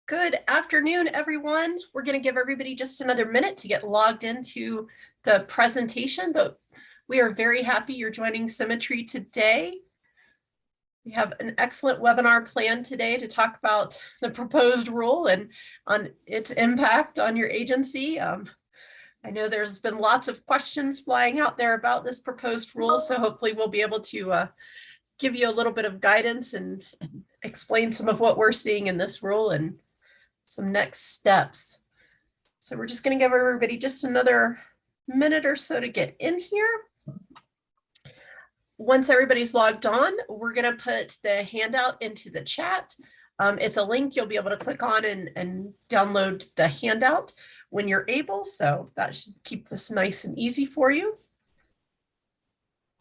Good afternoon, everyone. We're going to give everybody just another minute to get logged into the presentation, but we are very happy you're joining Symmetry today. We have an excellent webinar planned today to talk about the proposed rule and on its impact on your agency. I know there's been lots of questions flying out there about this proposed rule, so hopefully we'll be able to give you a little bit of guidance and explain some of what we're seeing in this rule and some next steps. So we're just going to give everybody just another minute or so to get in here. Once everybody's logged on, we're going to put the handout into the chat. It's a link you'll be able to click on and download the handout when you're able. So that should keep this nice and easy for you.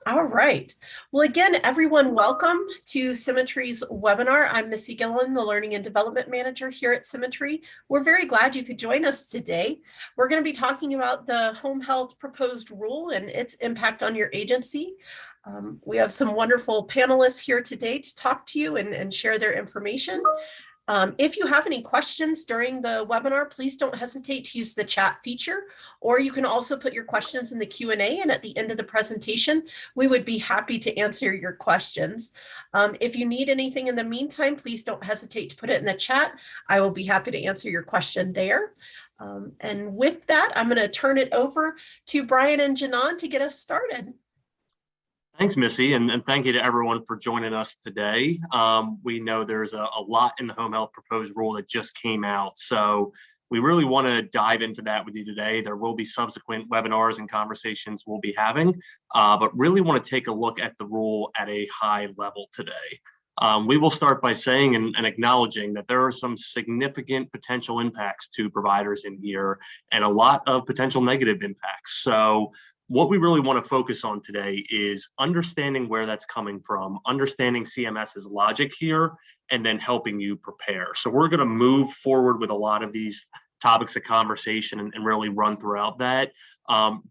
All right. Well, again, everyone, welcome to Symmetry's webinar. I'm Missy Gillen, the Learning and Development Manager here at Symmetry. We're very glad you could join us today. We're going to be talking about the home health proposed rule and its impact on your agency. We have some wonderful panelists here today to talk to you and share their information. If you have any questions during the webinar, please don't hesitate to use the chat feature, or you can also put your questions in the Q&A, and at the end of the presentation, we would be happy to answer your questions. If you need anything in the meantime, please don't hesitate to put it in the chat. I will be happy to answer your question there. And with that, I'm going to turn it over to Brian and Janan to get us started. Thanks, Missy, and thank you to everyone for joining us today. We know there's a lot in the home health proposed rule that just came out, so we really want to dive into that with you today. There will be subsequent webinars and conversations we'll be having, but really want to take a look at the rule at a high level today. We will start by saying and acknowledging that there are some significant potential impacts to providers in here and a lot of potential negative impacts. So what we really want to focus on today is understanding where that's coming from, understanding CMS's logic here, and then helping you prepare. So we're going to move forward with a lot of these topics of conversation and really run throughout that.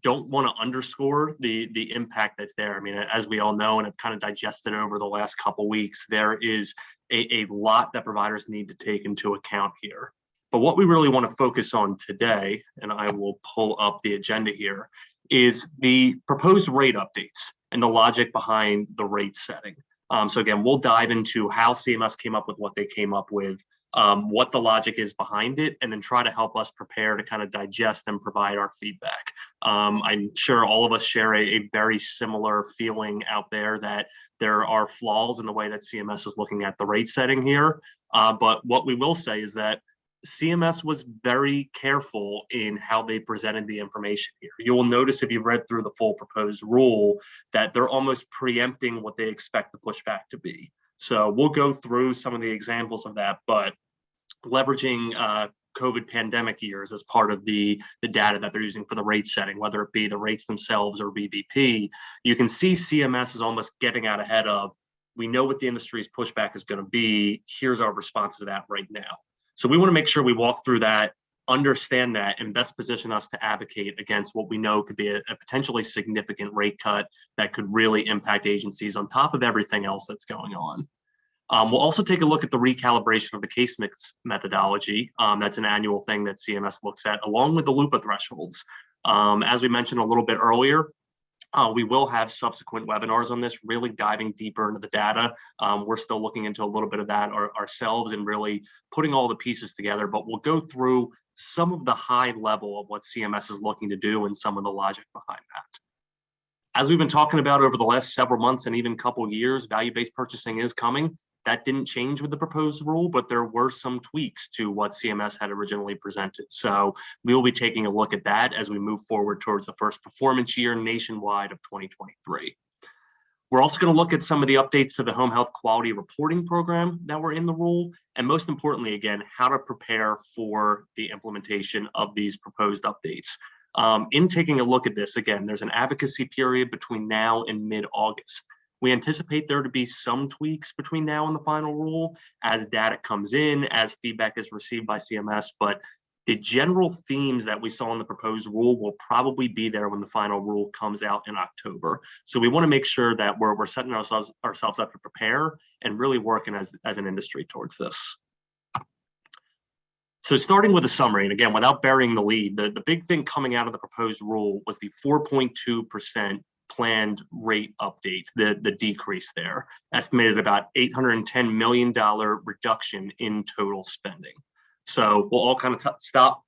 Don't want to underscore the impact that's there. I mean, as we all know and have kind of digested over the last couple of weeks, there is a lot that providers need to take into account here. But what we really want to focus on today, and I will pull up the agenda here, is the proposed rate updates and the logic behind the rate setting. So again, we'll dive into how CMS came up with what they came up with, what the logic is behind it, and then try to help us prepare to kind of digest and provide our feedback. I'm sure all of us share a very similar feeling out there that there are flaws in the way that CMS is looking at the rate setting here. But what we will say is that CMS was very careful in how they presented the information here. You will notice if you read through the full proposed rule that they're almost preempting what they expect the pushback to be. So we'll go through some of the examples of that, but leveraging COVID pandemic years as part of the data that they're using for the rate setting, whether it be the rates themselves or BBP, you can see CMS is almost getting out ahead of, we know what the industry's pushback is going to be, here's our response to that right now. So we want to make sure we walk through that, understand that, and best position us to advocate against what we know could be a potentially significant rate cut that could really impact agencies on top of everything else that's going on. We'll also take a look at the recalibration of the case mix methodology. That's an annual thing that CMS looks at, along with the LUPA thresholds. As we mentioned a little bit earlier, we will have subsequent webinars on this, really diving deeper into the data. We're still looking into a little bit of that ourselves and really putting all the pieces together, but we'll go through some of the high level of what CMS is looking to do and some of the logic behind that. As we've been talking about over the last several months and even couple of years, value-based purchasing is coming. That didn't change with the proposed rule, but there were some tweaks to what CMS had originally presented. So we will be taking a look at that as we move forward towards the first performance year nationwide of 2023. We're also going to look at some of the updates to the home health quality reporting program that were in the rule, and most importantly, again, how to prepare for the implementation of these proposed updates. In taking a look at this, again, there's an advocacy period between now and mid-August. We anticipate there to be some tweaks between now and the final rule as data comes in, as feedback is received by CMS, but the general themes that we saw in the proposed rule will probably be there when the final rule comes out in October. So we want to make sure that we're setting ourselves up to prepare and really working as an industry towards this. So starting with a summary, and again, without burying the lead, the big thing coming out of the proposed rule was the 4.2% planned rate update, the decrease there, estimated about $810 million reduction in total spending. So we'll all kind of stop,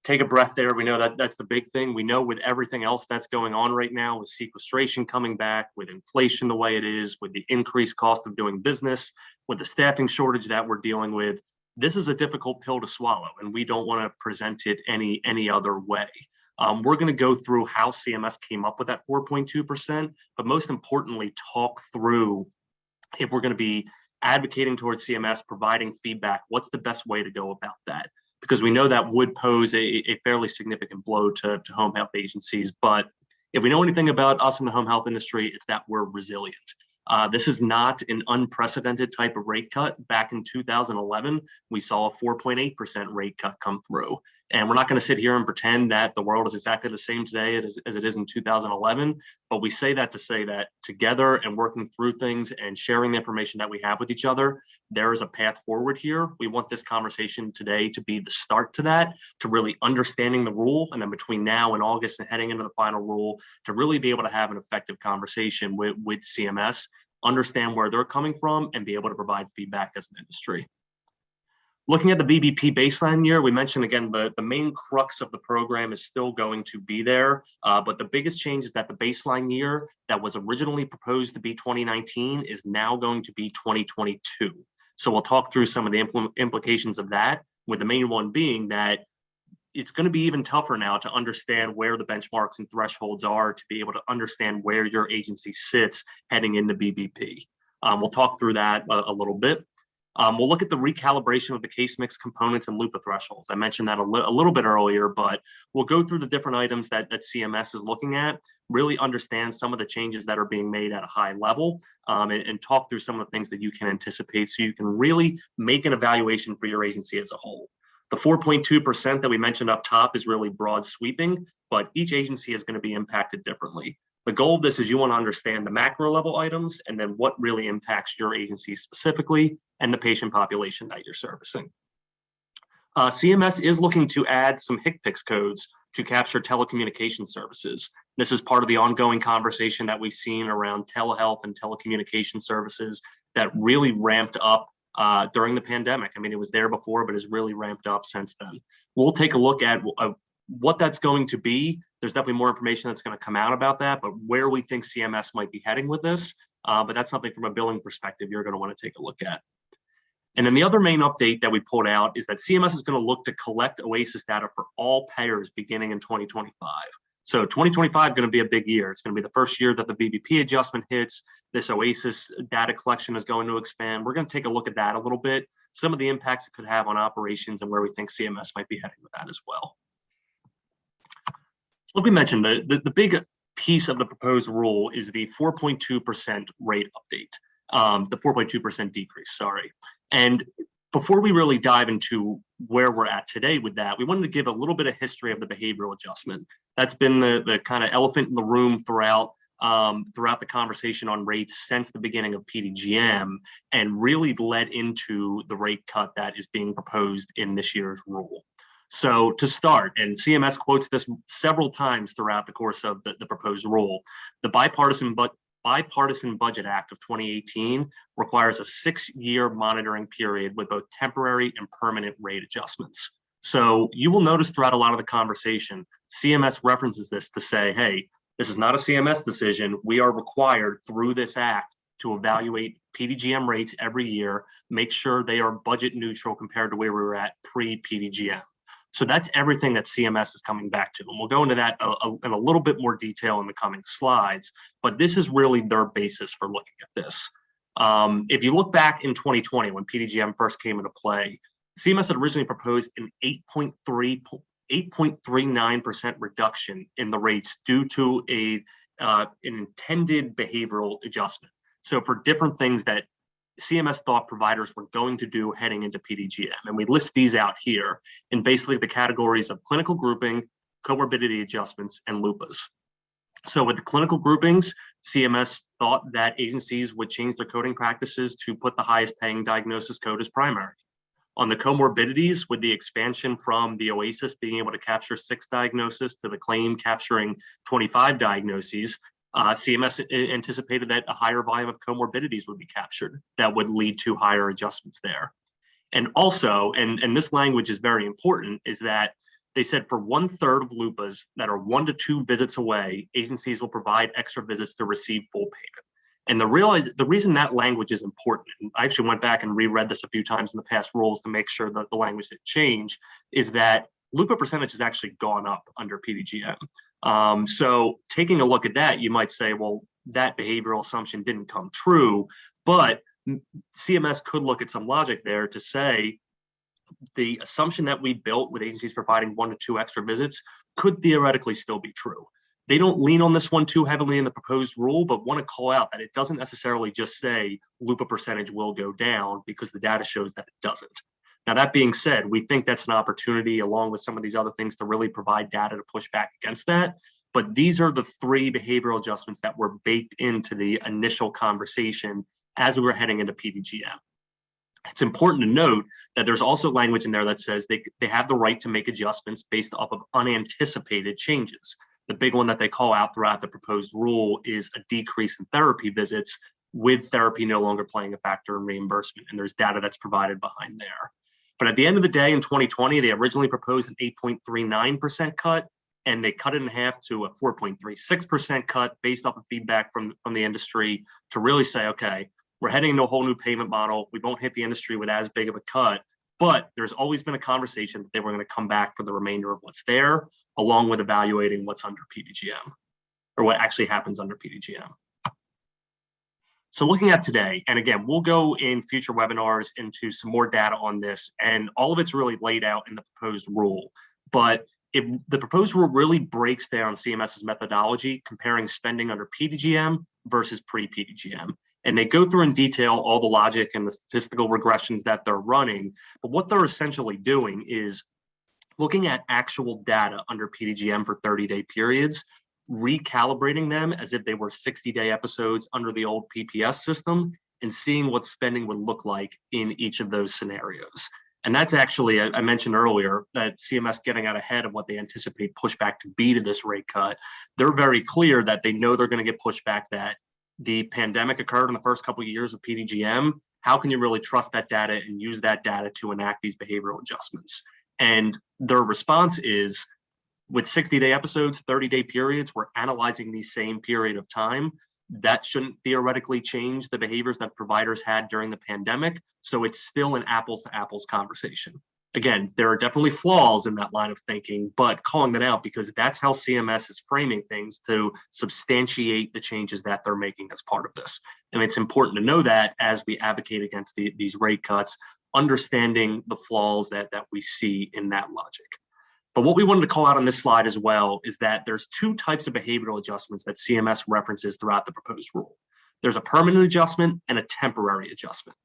take a breath there. We know that that's the big thing. We know with everything else that's going on right now, with sequestration coming back, with inflation the way it is, with the increased cost of doing business, with the staffing shortage that we're dealing with, this is a difficult pill to swallow, and we don't want to present it any other way. We're going to go through how CMS came up with that 4.2%, but most importantly, talk through if we're going to be advocating towards CMS, providing feedback, what's the best way to go about that? Because we know that would pose a fairly significant blow to home health agencies. But if we know anything about us in the home health industry, it's that we're resilient. This is not an unprecedented type of rate cut. Back in 2011, we saw a 4.8% rate cut come through. And we're not going to sit here and pretend that the world is exactly the same today as it is in 2011. But we say that to say that together and working through things and sharing the information that we have with each other, there is a path forward here. We want this conversation today to be the start to that, to really understanding the rule. And then between now and August and heading into the final rule, to really be able to have an effective conversation with CMS, understand where they're coming from, and be able to provide feedback as an industry. Looking at the VBP baseline year, we mentioned again, the main crux of the program is still going to be there, but the biggest change is that the baseline year that was originally proposed to be 2019 is now going to be 2022. So we'll talk through some of the implications of that, with the main one being that it's going to be even tougher now to understand where the benchmarks and thresholds are to be able to understand where your agency sits heading into VBP. We'll talk through that a little bit. We'll look at the recalibration of the case mix components and LUPA thresholds. I mentioned that a little bit earlier, but we'll go through the different items that CMS is looking at, really understand some of the changes that are being made at a high level, and talk through some of the things that you can anticipate so you can really make an evaluation for your agency as a whole. The 4.2% that we mentioned up top is really broad sweeping, but each agency is going to be impacted differently. The goal of this is you want to understand the macro level items and then what really impacts your agency specifically and the patient population that you're servicing. CMS is looking to add some HCPCS codes to capture telecommunication services. This is part of the ongoing conversation that we've seen around telehealth and telecommunication services that really ramped up during the pandemic. I mean, it was there before, but has really ramped up since then. We'll take a look at what that's going to be. There's definitely more information that's going to come out about that, but where we think CMS might be heading with this. But that's something from a billing perspective you're going to want to take a look at. And then the other main update that we pulled out is that CMS is going to look to collect OASIS data for all payers beginning in 2025. So 2025 is going to be a big year. It's going to be the first year that the VBP adjustment hits. This OASIS data collection is going to expand. We're going to take a look at that a little bit, some of the impacts it could have on operations and where we think CMS might be heading with that as well. So like we mentioned, the big piece of the proposed rule is the 4.2% rate update, the 4.2% decrease, sorry. And before we really dive into where we're at today with that, we wanted to give a little bit of history of the behavioral adjustment. That's been the kind of elephant in the room throughout the conversation on rates since the beginning of PDGM, and really led into the rate cut that is being proposed in this year's rule. So to start, and CMS quotes this several times throughout the course of the proposed rule, the Bipartisan Budget Act of 2018 requires a 6-year monitoring period with both temporary and permanent rate adjustments. So you will notice throughout a lot of the conversation, CMS references this to say, hey, this is not a CMS decision. We are required through this act to evaluate PDGM rates every year, make sure they are budget neutral compared to where we were at pre-PDGM. So that's everything that CMS is coming back to. And we'll go into that in a little bit more detail in the coming slides, but this is really their basis for looking at this. If you look back in 2020, when PDGM first came into play, CMS had originally proposed an 8.39% reduction in the rates due to an intended behavioral adjustment. So for different things that CMS thought providers were going to do heading into PDGM. And we list these out here in basically the categories of clinical grouping, comorbidity adjustments, and LUPAs. So with the clinical groupings, CMS thought that agencies would change their coding practices to put the highest paying diagnosis code as primary. On the comorbidities, with the expansion from the OASIS being able to capture 6 diagnoses to the claim capturing 25 diagnoses, CMS anticipated that a higher volume of comorbidities would be captured that would lead to higher adjustments there. And also, and this language is very important, is that they said for 1/3 of LUPAs that are 1 to 2 visits away, agencies will provide extra visits to receive full payment. And the reason that language is important, and I actually went back and reread this a few times in the past rules to make sure that the language didn't change, is that LUPA percentage has actually gone up under PDGM. So taking a look at that, you might say, well, that behavioral assumption didn't come true, but CMS could look at some logic there to say the assumption that we built with agencies providing 1 to 2 extra visits could theoretically still be true. They don't lean on this one too heavily in the proposed rule, but want to call out that it doesn't necessarily just say LUPA percentage will go down, because the data shows that it doesn't. Now, that being said, we think that's an opportunity, along with some of these other things, to really provide data to push back against that. But these are the 3 behavioral adjustments that were baked into the initial conversation as we were heading into PDGM. It's important to note that there's also language in there that says they have the right to make adjustments based off of unanticipated changes. The big one that they call out throughout the proposed rule is a decrease in therapy visits, with therapy no longer playing a factor in reimbursement. And there's data that's provided behind there. But at the end of the day, in 2020, they originally proposed an 8.39% cut, and they cut it in half to a 4.36% cut based off of feedback from the industry to really say, okay, we're heading into a whole new payment model. We won't hit the industry with as big of a cut. But there's always been a conversation that they were going to come back for the remainder of what's there, along with evaluating what's under PDGM, or what actually happens under PDGM. So looking at today, and again, we'll go in future webinars into some more data on this, and all of it's really laid out in the proposed rule. But the proposed rule really breaks down CMS's methodology, comparing spending under PDGM versus pre-PDGM. And they go through in detail all the logic and the statistical regressions that they're running. But what they're essentially doing is looking at actual data under PDGM for 30-day periods, recalibrating them as if they were 60-day episodes under the old PPS system, and seeing what spending would look like in each of those scenarios. And that's actually, I mentioned earlier, that CMS getting out ahead of what they anticipate pushback to be to this rate cut. They're very clear that they know they're going to get pushback, that the pandemic occurred in the first couple of years of PDGM. How can you really trust that data and use that data to enact these behavioral adjustments? And their response is, with 60-day episodes, 30-day periods, we're analyzing the same period of time. That shouldn't theoretically change the behaviors that providers had during the pandemic. So it's still an apples to apples conversation. Again, there are definitely flaws in that line of thinking, but calling that out because that's how CMS is framing things to substantiate the changes that they're making as part of this. And it's important to know that as we advocate against these rate cuts, understanding the flaws that we see in that logic. But what we wanted to call out on this slide as well is that there's 2 types of behavioral adjustments that CMS references throughout the proposed rule. There's a permanent adjustment and a temporary adjustment.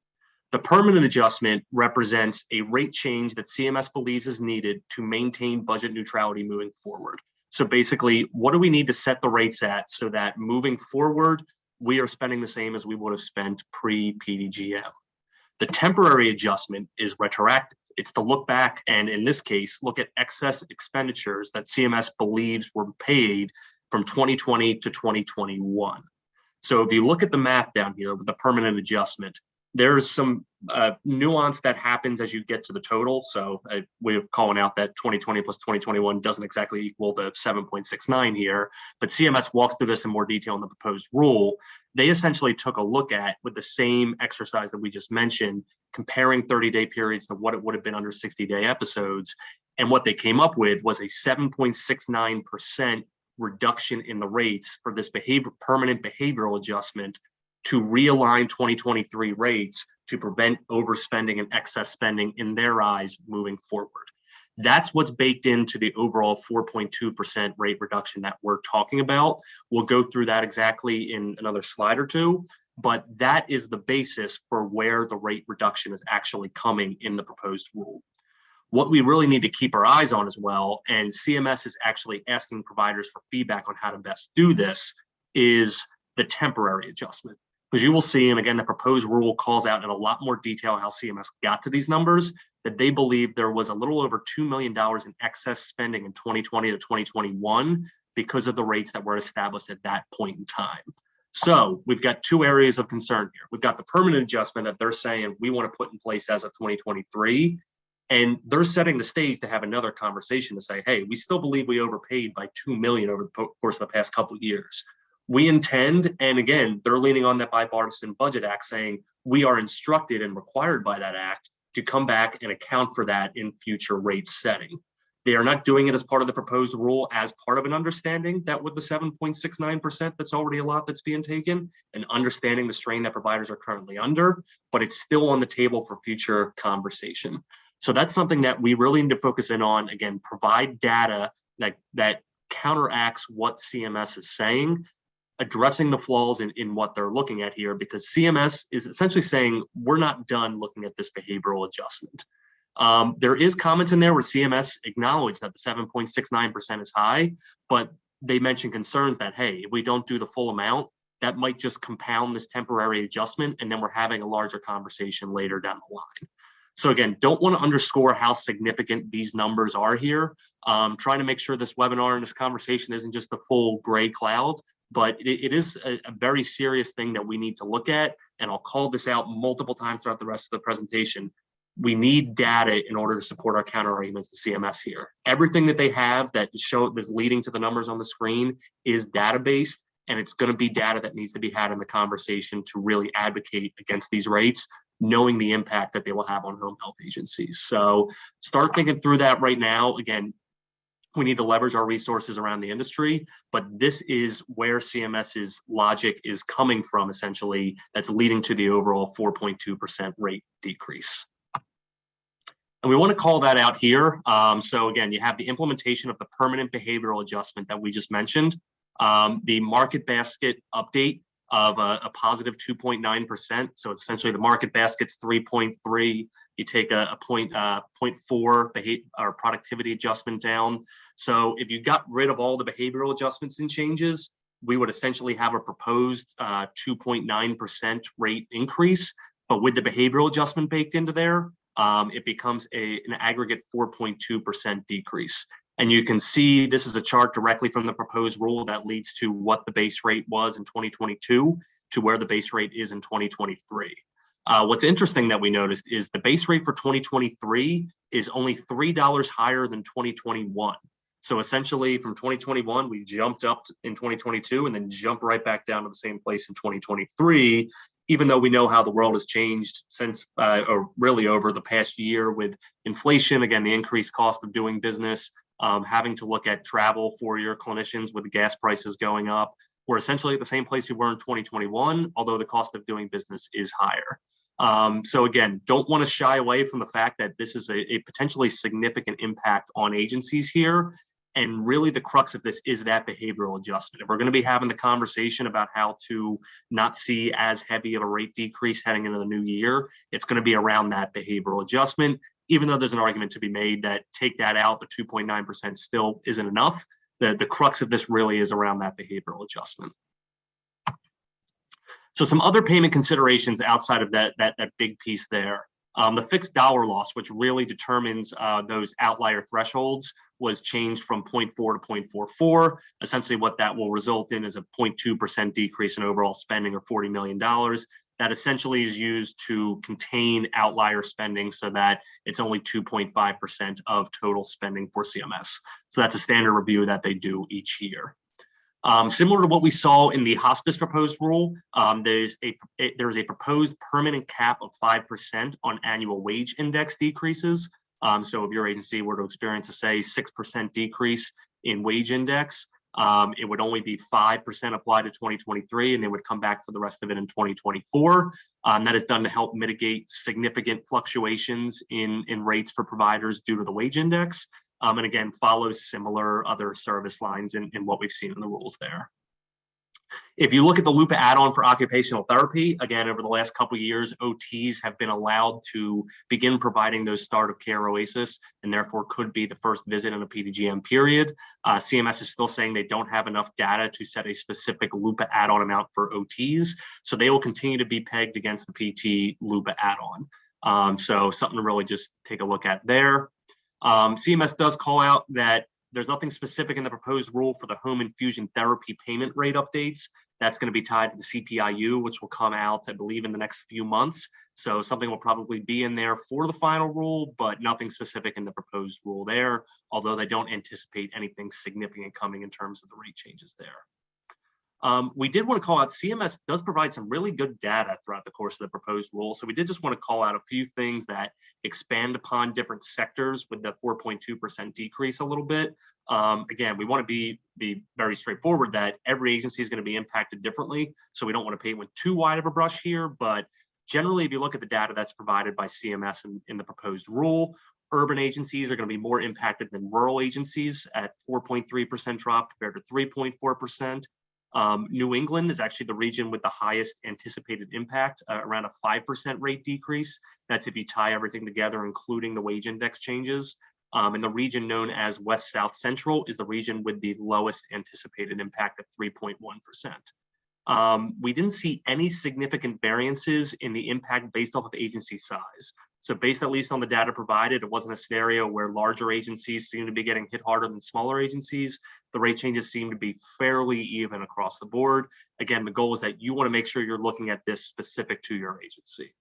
The permanent adjustment represents a rate change that CMS believes is needed to maintain budget neutrality moving forward. So basically, what do we need to set the rates at so that moving forward, we are spending the same as we would have spent pre-PDGM? The temporary adjustment is retroactive. It's to look back and, in this case, look at excess expenditures that CMS believes were paid from 2020 to 2021. So if you look at the math down here with the permanent adjustment, there's some nuance that happens as you get to the total. So we're calling out that 2020 plus 2021 doesn't exactly equal the 7.69 here, but CMS walks through this in more detail in the proposed rule. They essentially took a look at, with the same exercise that we just mentioned, comparing 30-day periods to what it would have been under 60-day episodes. And what they came up with was a 7.69% reduction in the rates for this permanent behavioral adjustment to realign 2023 rates to prevent overspending and excess spending in their eyes moving forward. That's what's baked into the overall 4.2% rate reduction that we're talking about. We'll go through that exactly in another slide or two, but that is the basis for where the rate reduction is actually coming in the proposed rule. What we really need to keep our eyes on as well, and CMS is actually asking providers for feedback on how to best do this, is the temporary adjustment. Because you will see, and again, the proposed rule calls out in a lot more detail how CMS got to these numbers, that they believe there was a little over $2 million in excess spending in 2020 to 2021 because of the rates that were established at that point in time. So we've got two areas of concern here. We've got the permanent adjustment that they're saying we want to put in place as of 2023. And they're setting the stage to have another conversation to say, hey, we still believe we overpaid by $2 million over the course of the past couple of years. We intend, and again, they're leaning on that bipartisan budget act saying we are instructed and required by that act to come back and account for that in future rate setting. They are not doing it as part of the proposed rule as part of an understanding that with the 7.69% that's already a lot that's being taken and understanding the strain that providers are currently under, but it's still on the table for future conversation. So that's something that we really need to focus in on. Again, provide data that counteracts what CMS is saying, addressing the flaws in what they're looking at here, because CMS is essentially saying we're not done looking at this behavioral adjustment. There is comments in there where CMS acknowledged that the 7.69% is high, but they mention concerns that, hey, if we don't do the full amount, that might just compound this temporary adjustment, and then we're having a larger conversation later down the line. So again, don't want to underscore how significant these numbers are here. Trying to make sure this webinar and this conversation isn't just a full gray cloud, but it is a very serious thing that we need to look at. And I'll call this out multiple times throughout the rest of the presentation. We need data in order to support our counter arguments to CMS here. Everything that they have that's leading to the numbers on the screen is data-based, and it's going to be data that needs to be had in the conversation to really advocate against these rates, knowing the impact that they will have on home health agencies. So start thinking through that right now. Again, we need to leverage our resources around the industry, but this is where CMS's logic is coming from, essentially, that's leading to the overall 4.2% rate decrease. And we want to call that out here. So again, you have the implementation of the permanent behavioral adjustment that we just mentioned, the market basket update of a positive 2.9%. So essentially the market basket's 3.3. You take a 0.4 or productivity adjustment down. So if you got rid of all the behavioral adjustments and changes, we would essentially have a proposed 2.9% rate increase. But with the behavioral adjustment baked into there, it becomes an aggregate 4.2% decrease. And you can see this is a chart directly from the proposed rule that leads to what the base rate was in 2022 to where the base rate is in 2023. What's interesting that we noticed is the base rate for 2023 is only $3 higher than 2021. So essentially from 2021, we jumped up in 2022 and then jumped right back down to the same place in 2023, even though we know how the world has changed since, or really over the past year with inflation, again, the increased cost of doing business, having to look at travel for your clinicians with the gas prices going up. We're essentially at the same place we were in 2021, although the cost of doing business is higher. So again, don't want to shy away from the fact that this is a potentially significant impact on agencies here. And really the crux of this is that behavioral adjustment. If we're going to be having the conversation about how to not see as heavy of a rate decrease heading into the new year, it's going to be around that behavioral adjustment. Even though there's an argument to be made that take that out, the 2.9% still isn't enough. The crux of this really is around that behavioral adjustment. So some other payment considerations outside of that big piece there. The fixed dollar loss, which really determines those outlier thresholds, was changed from 0.4 to 0.44. Essentially what that will result in is a 0.2% decrease in overall spending, or $40 million. That essentially is used to contain outlier spending so that it's only 2.5% of total spending for CMS. So that's a standard review that they do each year. Similar to what we saw in the hospice proposed rule, there's a proposed permanent cap of 5% on annual wage index decreases. So if your agency were to experience, say, 6% decrease in wage index, it would only be 5% applied to 2023, and they would come back for the rest of it in 2024. That is done to help mitigate significant fluctuations in rates for providers due to the wage index. And again, follows similar other service lines in what we've seen in the rules there. If you look at the LUPA add-on for occupational therapy, again, over the last couple of years, OTs have been allowed to begin providing those start of care OASIS, and therefore could be the first visit in a PDGM period. CMS is still saying they don't have enough data to set a specific LUPA add-on amount for OTs, so they will continue to be pegged against the PT LUPA add-on. So something to really just take a look at there. CMS does call out that there's nothing specific in the proposed rule for the home infusion therapy payment rate updates. That's going to be tied to the CPIU, which will come out, I believe, in the next few months. So something will probably be in there for the final rule, but nothing specific in the proposed rule there, although they don't anticipate anything significant coming in terms of the rate changes there. We did want to call out CMS does provide some really good data throughout the course of the proposed rule. So we did just want to call out a few things that expand upon different sectors with the 4.2% decrease a little bit. Again, we want to be very straightforward that every agency is going to be impacted differently. So we don't want to paint with too wide of a brush here, but generally, if you look at the data that's provided by CMS in the proposed rule, urban agencies are going to be more impacted than rural agencies at 4.3% drop compared to 3.4%. New England is actually the region with the highest anticipated impact, around a 5% rate decrease. That's if you tie everything together, including the wage index changes. And the region known as West South Central is the region with the lowest anticipated impact at 3.1%. We didn't see any significant variances in the impact based off of agency size. So based at least on the data provided, it wasn't a scenario where larger agencies seem to be getting hit harder than smaller agencies. The rate changes seem to be fairly even across the board. Again, the goal is that you want to make sure you're looking at this specific to your agency.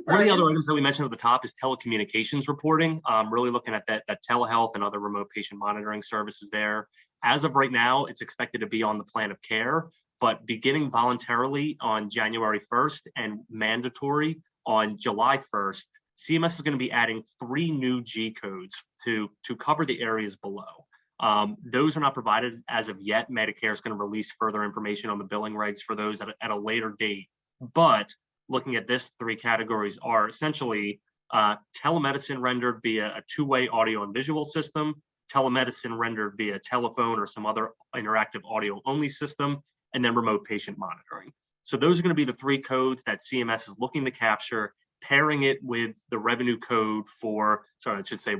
One of the other items that we mentioned at the top is telecommunications reporting. Really looking at that telehealth and other remote patient monitoring services there. As of right now, it's expected to be on the plan of care, but beginning voluntarily on January 1st and mandatory on July 1st, CMS is going to be adding 3 new G codes to cover the areas below. Those are not provided as of yet. Medicare is going to release further information on the billing regs for those at a later date. But looking at this, 3 categories are essentially telemedicine rendered via a 2-way audio and visual system, telemedicine rendered via telephone or some other interactive audio only system, and then remote patient monitoring. So those are going to be the 3 codes that CMS is looking to capture, pairing it with the revenue code for,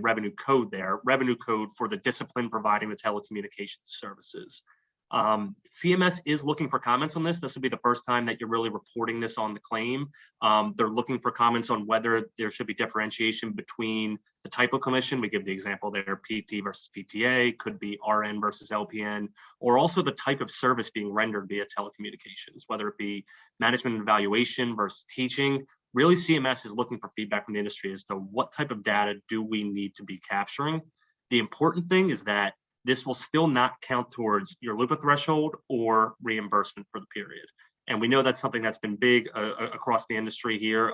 revenue code for the discipline providing the telecommunications services. CMS is looking for comments on this. This will be the first time that you're really reporting this on the claim. They're looking for comments on whether there should be differentiation between the type of clinician. We give the example there, PT versus PTA, could be RN versus LPN, or also the type of service being rendered via telecommunications, whether it be management and evaluation versus teaching. Really, CMS is looking for feedback from the industry as to what type of data do we need to be capturing. The important thing is that this will still not count towards your LUPA threshold or reimbursement for the period. And we know that's something that's been big across the industry here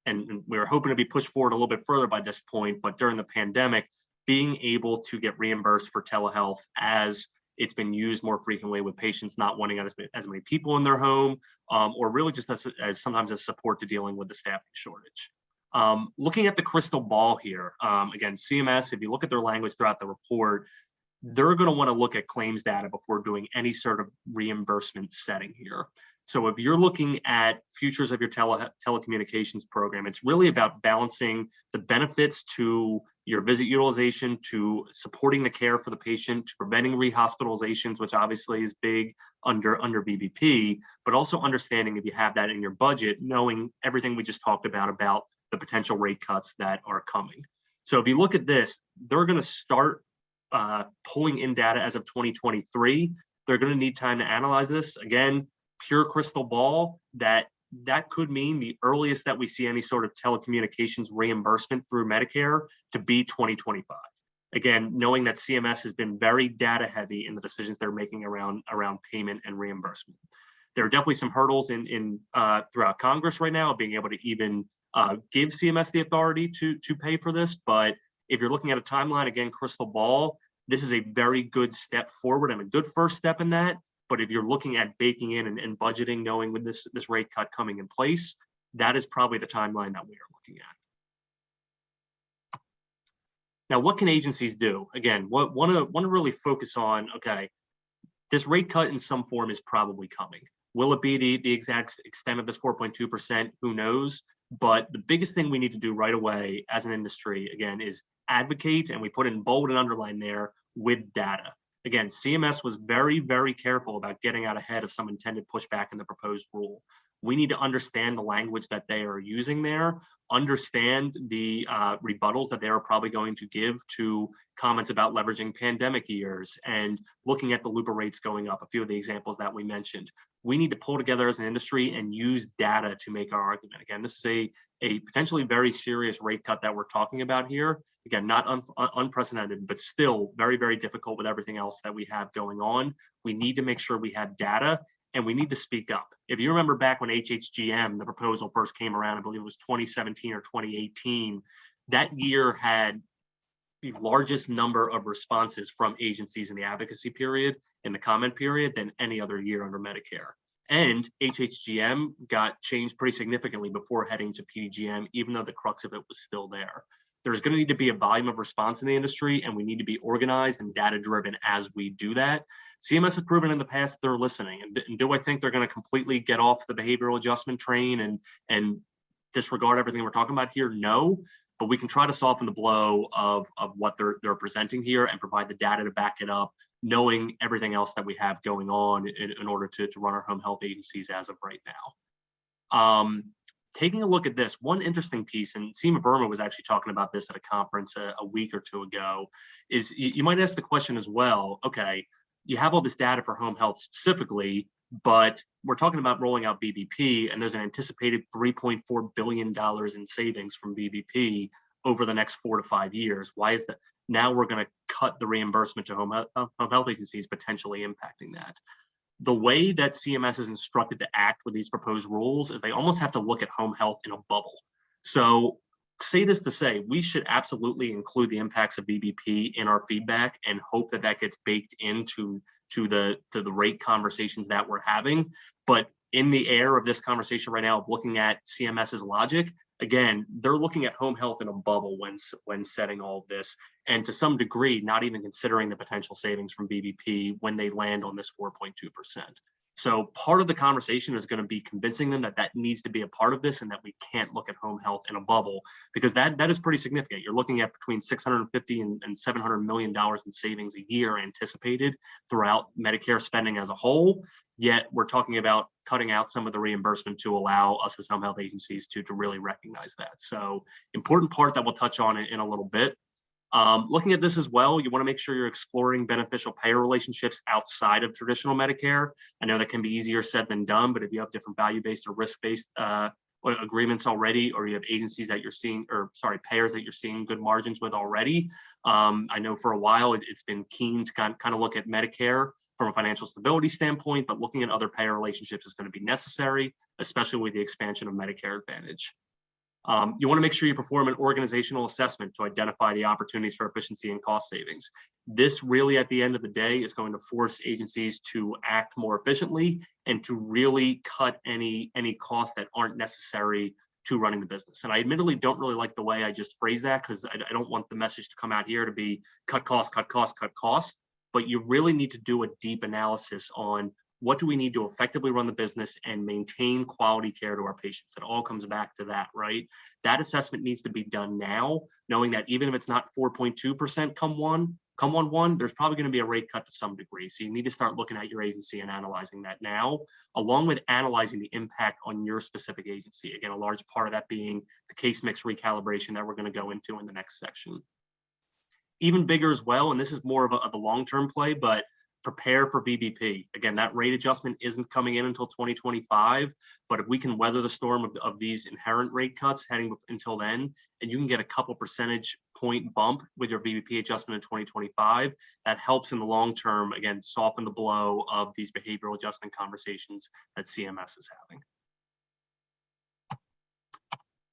and we were hoping to be pushed forward a little bit further by this point, but during the pandemic, being able to get reimbursed for telehealth as it's been used more frequently with patients not wanting as many people in their home, or really just as sometimes as support to dealing with the staffing shortage. Looking at the crystal ball here, again, CMS, if you look at their language throughout the report, they're going to want to look at claims data before doing any sort of reimbursement setting here. So if you're looking at futures of your telecommunications program, it's really about balancing the benefits to your visit utilization, to supporting the care for the patient, to preventing rehospitalizations, which obviously is big under VBP, but also understanding if you have that in your budget, knowing everything we just talked about the potential rate cuts that are coming. So if you look at this, they're going to start pulling in data as of 2023. They're going to need time to analyze this. Again, pure crystal ball, that could mean the earliest that we see any sort of telecommunications reimbursement through Medicare to be 2025. Again, knowing that CMS has been very data heavy in the decisions they're making around payment and reimbursement. There are definitely some hurdles in throughout Congress right now of being able to even give CMS the authority to pay for this, but if you're looking at a timeline, again, crystal ball, this is a very good step forward and a good first step in that. But if you're looking at baking in and budgeting, knowing with this rate cut coming in place, that is probably the timeline that we are looking at. Now, what can agencies do? Again, want to really focus on, okay, this rate cut in some form is probably coming. Will it be the exact extent of this 4.2%? Who knows? But the biggest thing we need to do right away as an industry, again, is advocate, and we put in bold and underline there, with data. Again, CMS was very, very careful about getting out ahead of some intended pushback in the proposed rule. We need to understand the language that they are using there, understand the rebuttals that they are probably going to give to comments about leveraging pandemic years and looking at the LUPA rates going up, a few of the examples that we mentioned. We need to pull together as an industry and use data to make our argument. Again, this is a potentially very serious rate cut that we're talking about here. Again, not unprecedented, but still very, very difficult with everything else that we have going on. We need to make sure we have data, and we need to speak up. If you remember back when HHGM, the proposal first came around, I believe it was 2017 or 2018, that year had the largest number of responses from agencies in the advocacy period, in the comment period, than any other year under Medicare. And HHGM got changed pretty significantly before heading to PDGM, even though the crux of it was still there. There's going to need to be a volume of response in the industry, and we need to be organized and data-driven as we do that. CMS has proven in the past they're listening. And do I think they're going to completely get off the behavioral adjustment train and disregard everything we're talking about here? No, but we can try to soften the blow of what they're presenting here and provide the data to back it up, knowing everything else that we have going on in order to run our home health agencies as of right now. Taking a look at this, one interesting piece, and Seema Verma was actually talking about this at a conference a week or two ago, is you might ask the question as well, okay, you have all this data for home health specifically, but we're talking about rolling out VBP, and there's an anticipated $3.4 billion in savings from VBP over the next 4 to 5 years. Why is that? Now we're going to cut the reimbursement to home health agencies, potentially impacting that. The way that CMS is instructed to act with these proposed rules is they almost have to look at home health in a bubble. So say this to say, we should absolutely include the impacts of VBP in our feedback and hope that that gets baked into the rate conversations that we're having. But in the air of this conversation right now of looking at CMS's logic, again, they're looking at home health in a bubble when setting all of this, and to some degree, not even considering the potential savings from VBP when they land on this 4.2%. So part of the conversation is going to be convincing them that that needs to be a part of this and that we can't look at home health in a bubble, because that is pretty significant. You're looking at between $650 and $700 million in savings a year anticipated throughout Medicare spending as a whole. Yet we're talking about cutting out some of the reimbursement to allow us as home health agencies to really recognize that. So important part that we'll touch on in a little bit. Looking at this as well, you want to make sure you're exploring beneficial payer relationships outside of traditional Medicare. I know that can be easier said than done, but if you have different value-based or risk-based agreements already, or you have agencies that you're seeing, or sorry, payers that you're seeing good margins with already. I know for a while it's been keen to kind of look at Medicare from a financial stability standpoint, but looking at other payer relationships is going to be necessary, especially with the expansion of Medicare Advantage. You want to make sure you perform an organizational assessment to identify the opportunities for efficiency and cost savings. This really, at the end of the day, is going to force agencies to act more efficiently and to really cut any costs that aren't necessary to running the business. And I admittedly don't really like the way I just phrased that, because I don't want the message to come out here to be cut costs, cut costs, cut costs. But you really need to do a deep analysis on what do we need to effectively run the business and maintain quality care to our patients. It all comes back to that, right? That assessment needs to be done now, knowing that even if it's not 4.2% come 1/1, there's probably going to be a rate cut to some degree. So you need to start looking at your agency and analyzing that now, along with analyzing the impact on your specific agency. Again, a large part of that being the case mix recalibration that we're going to go into in the next section. Even bigger as well, and this is more of a long-term play, but prepare for VBP. Again, that rate adjustment isn't coming in until 2025, but if we can weather the storm of these inherent rate cuts heading until then, and you can get a couple percentage point bump with your VBP adjustment in 2025, that helps in the long term, again, soften the blow of these behavioral adjustment conversations that CMS is having.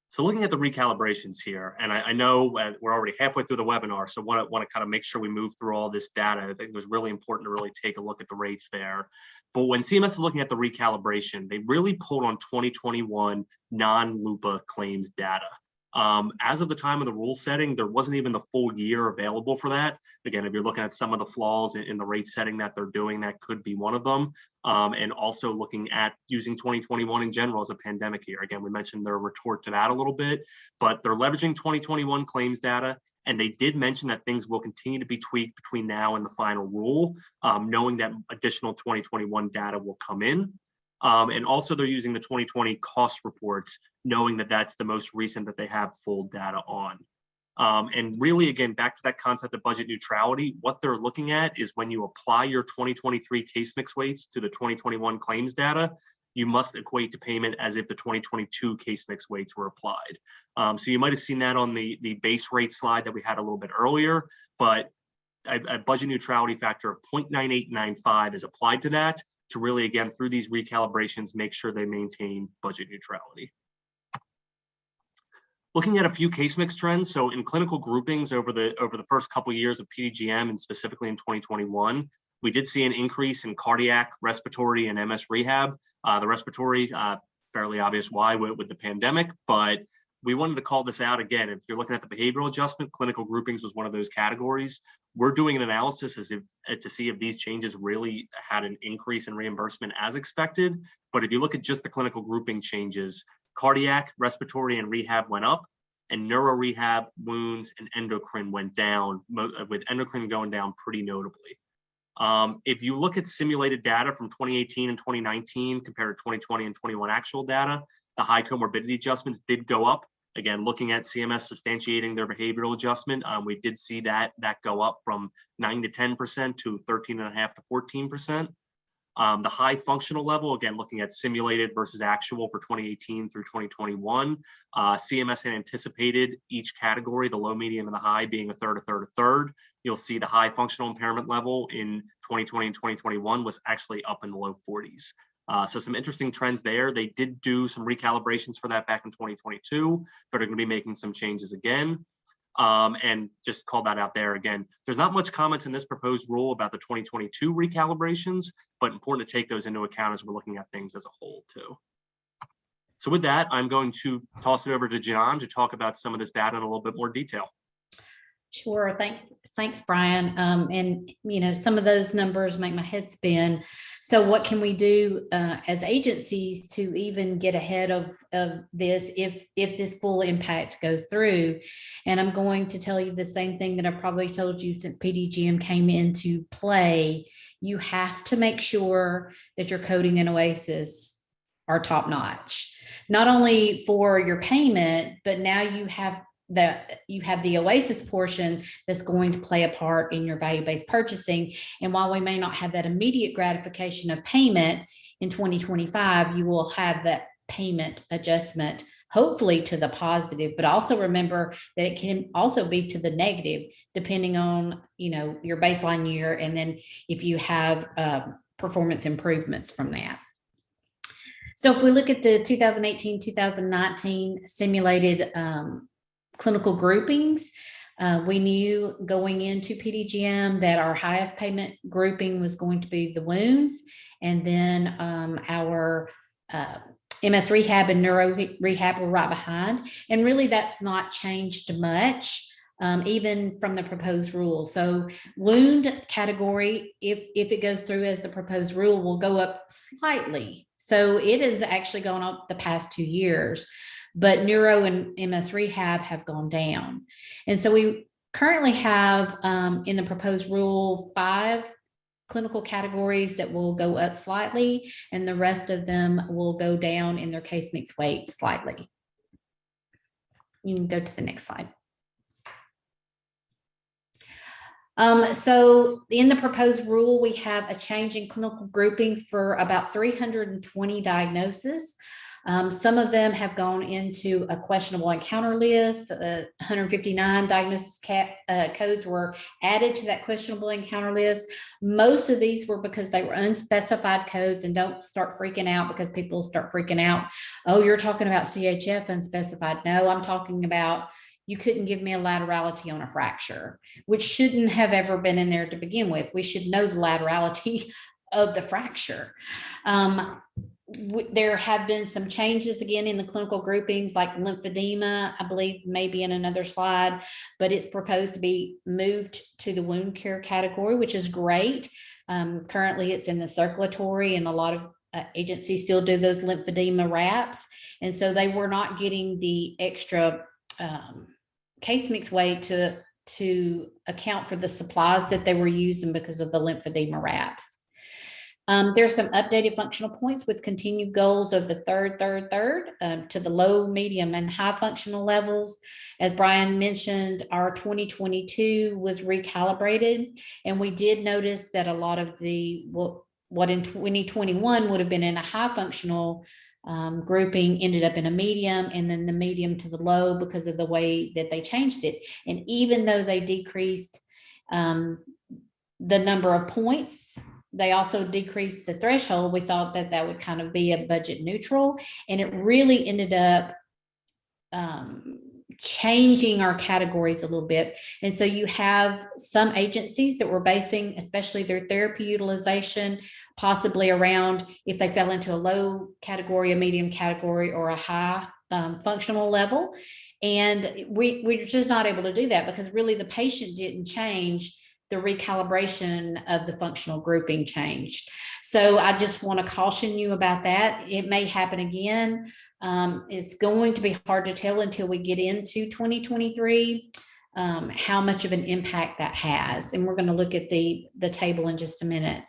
So looking at the recalibrations here, and I know we're already halfway through the webinar, so want to kind of make sure we move through all this data. I think it was really important to really take a look at the rates there. But when CMS is looking at the recalibration, they really pulled on 2021 non-LUPA claims data. As of the time of the rule setting, there wasn't even the full year available for that. Again, if you're looking at some of the flaws in the rate setting that they're doing, that could be one of them. And also looking at using 2021 in general as a pandemic year. Again, we mentioned their retort to that a little bit, but they're leveraging 2021 claims data. And they did mention that things will continue to be tweaked between now and the final rule, knowing that additional 2021 data will come in. And also they're using the 2020 cost reports, knowing that that's the most recent that they have full data on. And really, again, back to that concept of budget neutrality, what they're looking at is when you apply your 2023 case mix weights to the 2021 claims data, you must equate to payment as if the 2022 case mix weights were applied. So you might have seen that on the base rate slide that we had a little bit earlier, but a budget neutrality factor of 0.9895 is applied to that to really, again, through these recalibrations, make sure they maintain budget neutrality. Looking at a few case mix trends, so in clinical groupings over the first couple of years of PDGM and specifically in 2021, we did see an increase in cardiac, respiratory, and MS rehab. The respiratory, fairly obvious why with the pandemic, but we wanted to call this out again. If you're looking at the behavioral adjustment, clinical groupings was one of those categories. We're doing an analysis to see if these changes really had an increase in reimbursement as expected. But if you look at just the clinical grouping changes, cardiac, respiratory, and rehab went up, and neuro rehab, wounds, and endocrine went down, with endocrine going down pretty notably. If you look at simulated data from 2018 and 2019 compared to 2020 and 21 actual data, the high comorbidity adjustments did go up. Again, looking at CMS substantiating their behavioral adjustment, we did see that go up from 9 to 10% to 13.5 to 14%. The high functional level, again, looking at simulated versus actual for 2018 through 2021, CMS had anticipated each category, the low, medium, and the high being a third, a third, a third. You'll see the high functional impairment level in 2020 and 2021 was actually up in the low 40s. So some interesting trends there. They did do some recalibrations for that back in 2022, but are going to be making some changes again. And just call that out there again. There's not much comments in this proposed rule about the 2022 recalibrations, but important to take those into account as we're looking at things as a whole too. So with that, I'm going to toss it over to John to talk about some of this data in a little bit more detail. Sure. Thanks, Brian. And, you know, some of those numbers make my head spin. So what can we do as agencies to even get ahead of this if this full impact goes through? And I'm going to tell you the same thing that I've probably told you since PDGM came into play. You have to make sure that your coding and OASIS are top notch, not only for your payment, but now you have the OASIS portion that's going to play a part in your value-based purchasing. And while we may not have that immediate gratification of payment in 2025, you will have that payment adjustment, hopefully to the positive, but also remember that it can also be to the negative, depending on, you know, your baseline year. And then if you have performance improvements from that. So if we look at the 2018-2019 simulated clinical groupings, we knew going into PDGM that our highest payment grouping was going to be the wounds, and then our MS rehab and neuro rehab were right behind. And really that's not changed much, even from the proposed rule. So wound category, if it goes through as the proposed rule, will go up slightly. So it has actually gone up the past 2 years. But neuro and MS rehab have gone down. And so we currently have in the proposed rule 5 clinical categories that will go up slightly, and the rest of them will go down in their case mix weight slightly. You can go to the next slide. So in the proposed rule, we have a change in clinical groupings for about 320 diagnoses. Some of them have gone into a questionable encounter list. 159 diagnosis codes were added to that questionable encounter list. Most of these were because they were unspecified codes, and don't start freaking out because people start freaking out. Oh, you're talking about CHF unspecified. No, I'm talking about you couldn't give me a laterality on a fracture, which shouldn't have ever been in there to begin with. We should know the laterality of the fracture. there have been some changes again in the clinical groupings, like lymphedema, I believe maybe in another slide, but it's proposed to be moved to the wound care category, which is great. Currently it's in the circulatory, and a lot of agencies still do those lymphedema wraps. And so they were not getting the extra case mix weight to account for the supplies that they were using because of the lymphedema wraps. There's some updated functional points with continued goals of the third to the low, medium, and high functional levels. As Brian mentioned, our 2022 was recalibrated, and we did notice that a lot of what in 2021 would have been in a high functional grouping ended up in a medium, and then the medium to the low because of the way that they changed it. And even though they decreased the number of points, they also decreased the threshold. We thought that that would kind of be a budget neutral, and it really ended up changing our categories a little bit. And so you have some agencies that were basing, especially their therapy utilization, possibly around if they fell into a low category, a medium category, or a high functional level. And we're just not able to do that because really the patient didn't change. The recalibration of the functional grouping changed. So I just want to caution you about that. It may happen again. It's going to be hard to tell until we get into 2023 how much of an impact that has. And we're going to look at the table in just a minute.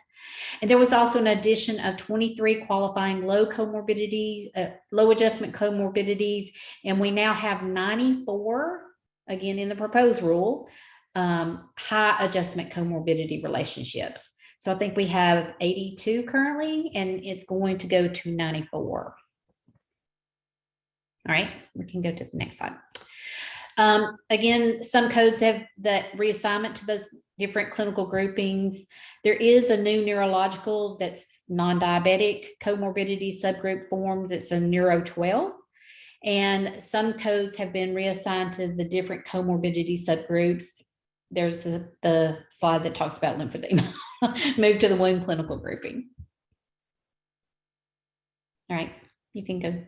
And there was also an addition of 23 qualifying low comorbidities, low adjustment comorbidities, and we now have 94, again in the proposed rule, high adjustment comorbidity relationships. So I think we have 82 currently, and it's going to go to 94. All right, we can go to the next slide. Again, some codes have that reassignment to those different clinical groupings. There is a new neurological that's non-diabetic comorbidity subgroup formed. That's a neuro 12. And some codes have been reassigned to the different comorbidity subgroups. There's the slide that talks about lymphedema. Move to the wound clinical grouping. All right, you can go.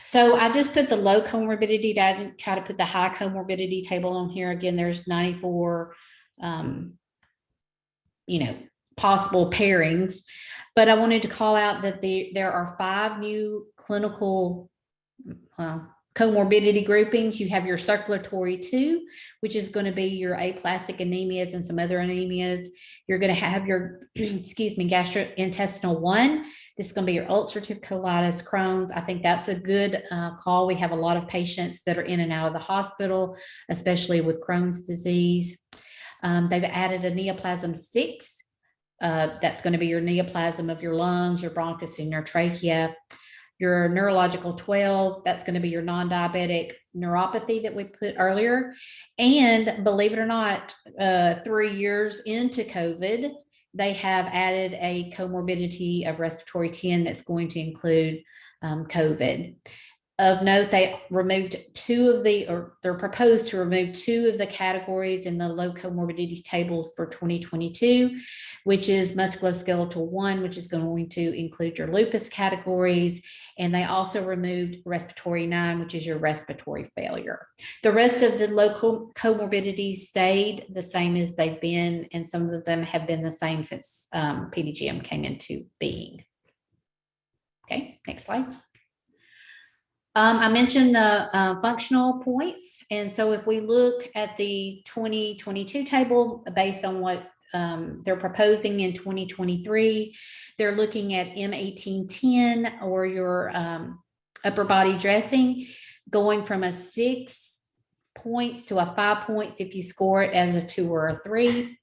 So I just put the low comorbidity. I didn't try to put the high comorbidity table on here. Again, there's 94, possible pairings. But I wanted to call out that there are 5 new clinical comorbidity groupings. You have your circulatory 2, which is going to be your aplastic anemias and some other anemias. You're going to have your, gastrointestinal 1. This is going to be your ulcerative colitis, Crohn's. I think that's a good call. We have a lot of patients that are in and out of the hospital, especially with Crohn's disease. They've added a neoplasm 6. That's going to be your neoplasm of your lungs, your bronchus, and your trachea. Your neurological 12, that's going to be your non-diabetic neuropathy that we put earlier. And believe it or not, 3 years into COVID, they have added a comorbidity of respiratory 10 that's going to include COVID. Of note, they removed they're proposed to remove 2 of the categories in the low comorbidity tables for 2022, which is musculoskeletal 1, which is going to include your lupus categories. And they also removed respiratory 9, which is your respiratory failure. The rest of the local comorbidities stayed the same as they've been, and some of them have been the same since PDGM came into being. Okay, next slide. I mentioned the functional points. And so if we look at the 2022 table based on what they're proposing in 2023, they're looking at M1810 or your upper body dressing, going from a 6 points to a 5 points if you score it as a 2 or a 3.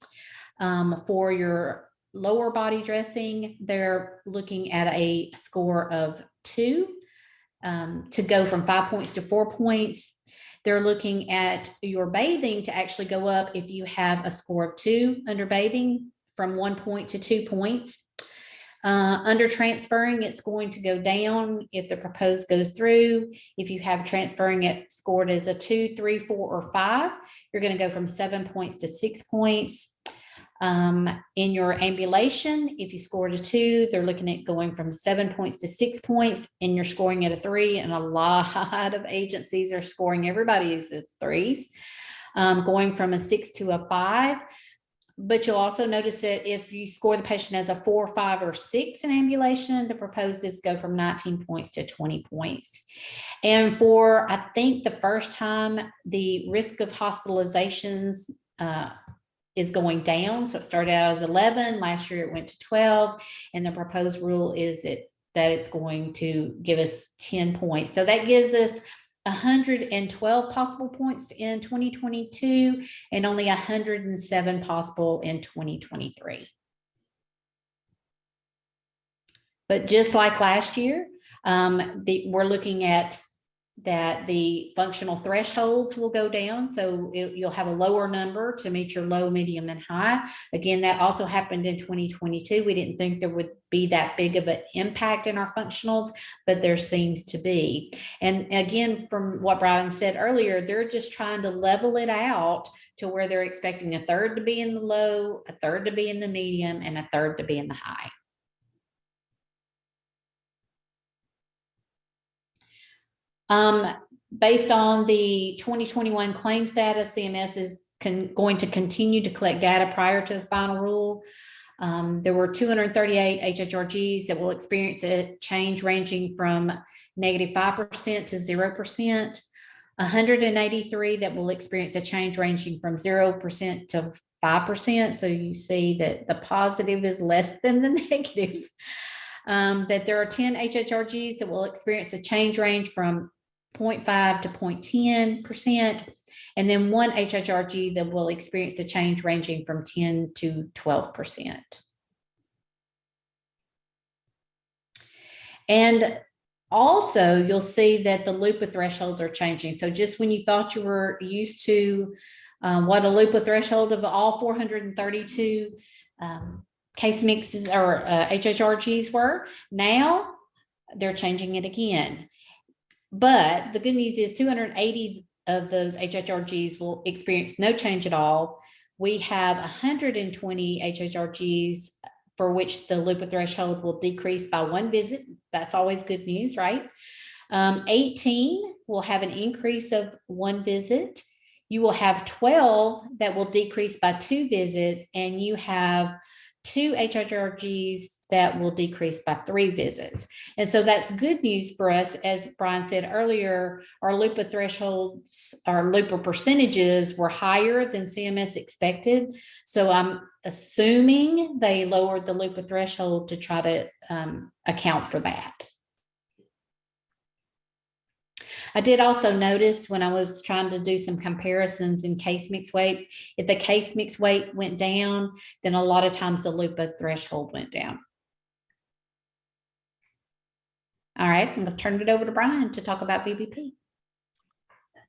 For your lower body dressing, they're looking at a score of 2. To go from 5 points to 4 points. They're looking at your bathing to actually go up if you have a score of 2 under bathing, from 1 point to 2 points. Under transferring, it's going to go down if the proposed goes through. If you have transferring it scored as a 2, 3, 4, or 5, you're going to go from 7 points to 6 points. In your ambulation, if you scored a 2, they're looking at going from 7 points to 6 points, and you're scoring at a 3. And a lot of agencies are scoring everybody's it's 3s, going from a 6 to a 5. But you'll also notice that if you score the patient as a 4, 5, or 6 in ambulation, the proposed is go from 19 points to 20 points. And for, I think, the first time, the risk of hospitalizations is going down. So it started out as 11. Last year it went to 12. And the proposed rule is that it's going to give us 10 points. So that gives us 112 possible points in 2022 and only 107 possible in 2023. But just like last year, we're looking at that the functional thresholds will go down. So you'll have a lower number to meet your low, medium, and high. Again, that also happened in 2022. We didn't think there would be that big of an impact in our functionals, but there seems to be. And again, from what Brian said earlier, they're just trying to level it out to where they're expecting a third to be in the low, a third to be in the medium, and a third to be in the high. Based on the 2021 claims data, CMS is going to continue to collect data prior to the final rule. There were 238 HHRGs that will experience a change ranging from -5% to 0%, 183 that will experience a change ranging from 0% to 5%. So you see that the positive is less than the negative. That there are 10 HHRGs that will experience a change range from 0.5 to 0.10%, and then 1 HHRG that will experience a change ranging from 10 to 12%. And also, you'll see that the LUPA thresholds are changing. So just when you thought you were used to what a LUPA threshold of all 432 case mixes or HHRGs were, now they're changing it again. But the good news is 280 of those HHRGs will experience no change at all. We have 120 HHRGs for which the LUPA threshold will decrease by 1 visit. That's always good news, right? 18 will have an increase of 1 visit. You will have 12 that will decrease by 2 visits, and you have 2 HHRGs that will decrease by 3 visits. And so that's good news for us. As Brian said earlier, our LUPA thresholds, our LUPA percentages were higher than CMS expected. So I'm assuming they lowered the LUPA threshold to try to account for that. I did also notice when I was trying to do some comparisons in case mix weight, if the case mix weight went down, then a lot of times the LUPA threshold went down. All right, I'm going to turn it over to Brian to talk about VBP.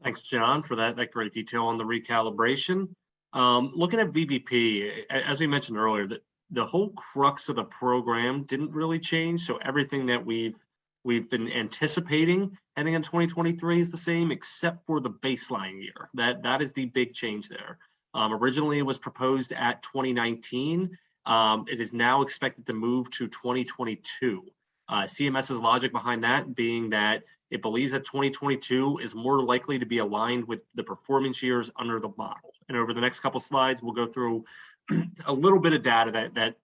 Thanks, John, for that great detail on the recalibration. Looking at VBP, as we mentioned earlier, the whole crux of the program didn't really change. So everything that we've been anticipating heading in 2023 is the same, except for the baseline year. That is the big change there. Originally, it was proposed at 2019. It is now expected to move to 2022. CMS's logic behind that being that it believes that 2022 is more likely to be aligned with the performance years under the model. And over the next couple slides, we'll go through a little bit of data that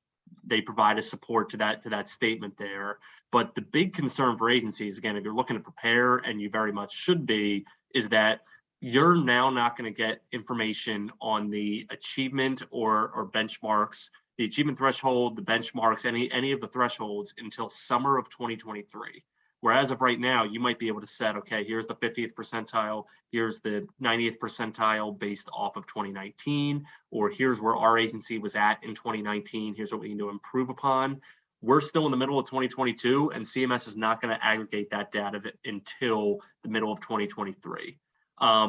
they provide as support to that statement there. But the big concern for agencies, again, if you're looking to prepare, and you very much should be, is that you're now not going to get information on the achievement or benchmarks, the achievement threshold, the benchmarks, any of the thresholds until summer of 2023. Whereas of right now, you might be able to set, okay, here's the 50th percentile, here's the 90th percentile based off of 2019, or here's where our agency was at in 2019, here's what we need to improve upon. We're still in the middle of 2022, and CMS is not going to aggregate that data until the middle of 2023.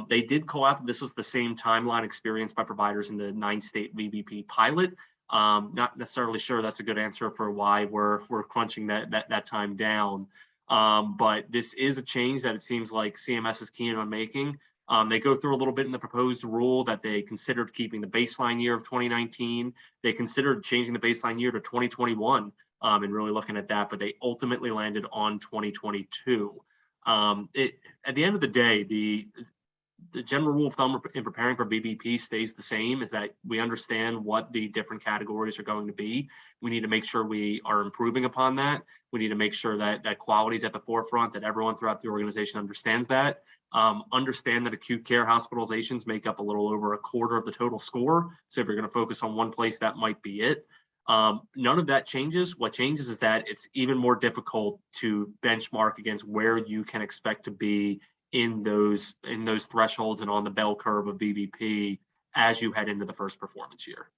They did call out that this was the same timeline experienced by providers in the 9-state VBP pilot. Not necessarily sure that's a good answer for why we're crunching that time down. But this is a change that it seems like CMS is keen on making. They go through a little bit in the proposed rule that they considered keeping the baseline year of 2019. They considered changing the baseline year to 2021 and really looking at that, but they ultimately landed on 2022. At the end of the day, the general rule of thumb in preparing for BBP stays the same, is that we understand what the different categories are going to be. We need to make sure we are improving upon that. We need to make sure that quality is at the forefront, that everyone throughout the organization understands that. Understand that acute care hospitalizations make up a little over a quarter of the total score. So if you're going to focus on one place, that might be it. None of that changes. What changes is that it's even more difficult to benchmark against where you can expect to be in those thresholds and on the bell curve of BBP as you head into the first performance year.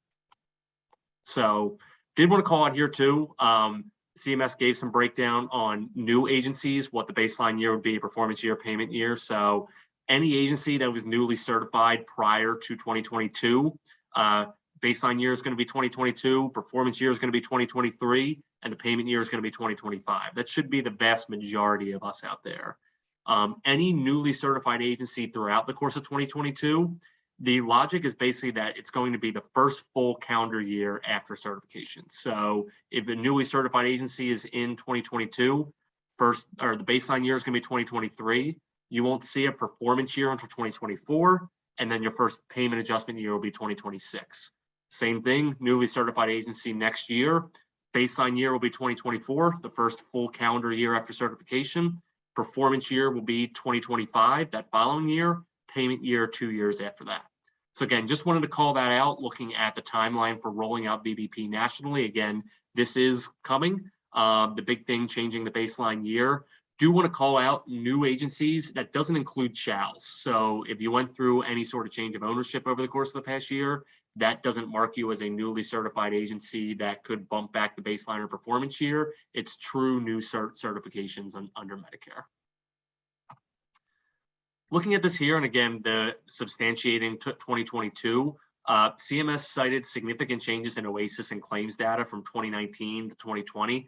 So did want to call out here too, CMS gave some breakdown on new agencies, what the baseline year would be, performance year, payment year. So any agency that was newly certified prior to 2022, baseline year is going to be 2022, performance year is going to be 2023, and the payment year is going to be 2025. That should be the vast majority of us out there. Any newly certified agency throughout the course of 2022, the logic is basically that it's going to be the first full calendar year after certification. So if a newly certified agency is in 2022, the baseline year is going to be 2023. You won't see a performance year until 2024, and then your first payment adjustment year will be 2026. Same thing, newly certified agency next year, baseline year will be 2024, the first full calendar year after certification. Performance year will be 2025, that following year, payment year 2 years after that. So again, just wanted to call that out, looking at the timeline for rolling out BBP nationally. Again, this is coming. The big thing, changing the baseline year. Do want to call out new agencies. That doesn't include shalls. So if you went through any sort of change of ownership over the course of the past year, that doesn't mark you as a newly certified agency that could bump back the baseline or performance year. It's true new certifications under Medicare. Looking at this here, and again, the substantiating 2022, CMS cited significant changes in OASIS and claims data from 2019 to 2020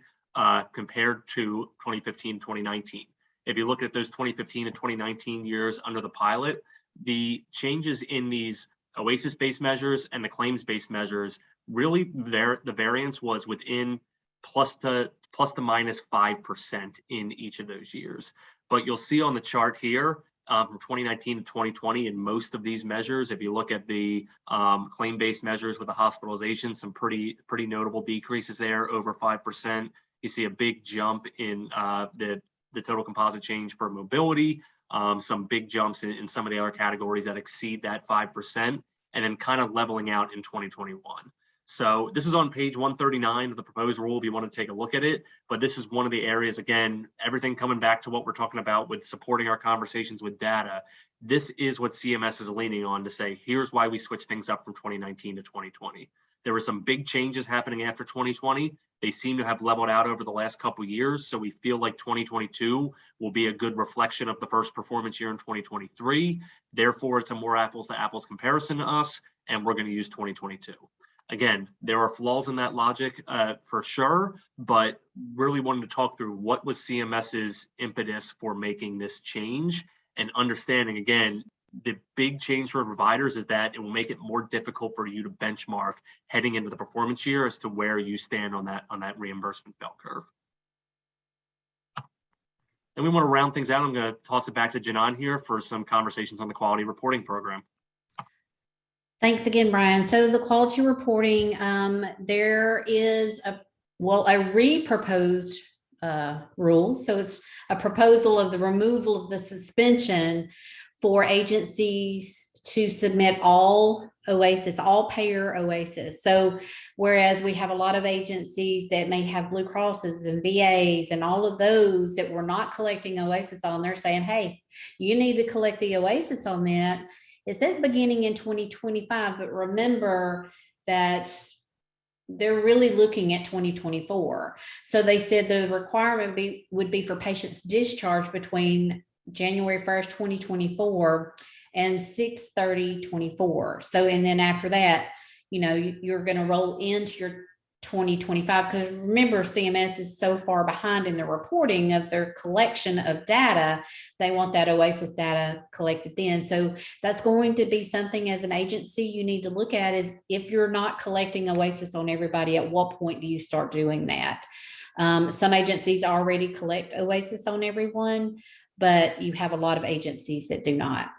compared to 2015 to 2019. If you look at those 2015 and 2019 years under the pilot, the changes in these OASIS-based measures and the claims-based measures, really the variance was within plus to minus 5% in each of those years. But you'll see on the chart here, from 2019 to 2020, in most of these measures, if you look at the claim-based measures with the hospitalization, some pretty notable decreases there, over 5%. You see a big jump in the total composite change for mobility, some big jumps in some of the other categories that exceed that 5%, and then kind of leveling out in 2021. So this is on page 139 of the proposed rule if you want to take a look at it. But this is one of the areas, again, everything coming back to what we're talking about with supporting our conversations with data. This is what CMS is leaning on to say, here's why we switched things up from 2019 to 2020. There were some big changes happening after 2020. They seem to have leveled out over the last couple of years. So we feel like 2022 will be a good reflection of the first performance year in 2023. Therefore, it's a more apples to apples comparison to us, and we're going to use 2022. Again, there are flaws in that logic for sure, but really wanted to talk through what was CMS's impetus for making this change, and understanding, again, the big change for providers is that it will make it more difficult for you to benchmark heading into the performance year as to where you stand on that reimbursement bell curve. And we want to round things out. I'm going to toss it back to Janan here for some conversations on the quality reporting program. Thanks again, Brian. So the quality reporting, there is a re-proposed rule. So it's a proposal of the removal of the suspension for agencies to submit all OASIS, all payer OASIS. So whereas we have a lot of agencies that may have Blue Crosses and VAs and all of those that were not collecting OASIS on, they're saying, hey, you need to collect the OASIS on that. It says beginning in 2025, but remember that they're really looking at 2024. So they said the requirement would be for patients discharged between January 1st, 2024 and 6/30/24. So, and then after that, you know, you're going to roll into your 2025, because remember, CMS is so far behind in the reporting of their collection of data. They want that OASIS data collected then. So that's going to be something as an agency you need to look at, is if you're not collecting OASIS on everybody, at what point do you start doing that? Some agencies already collect OASIS on everyone, but you have a lot of agencies that do not.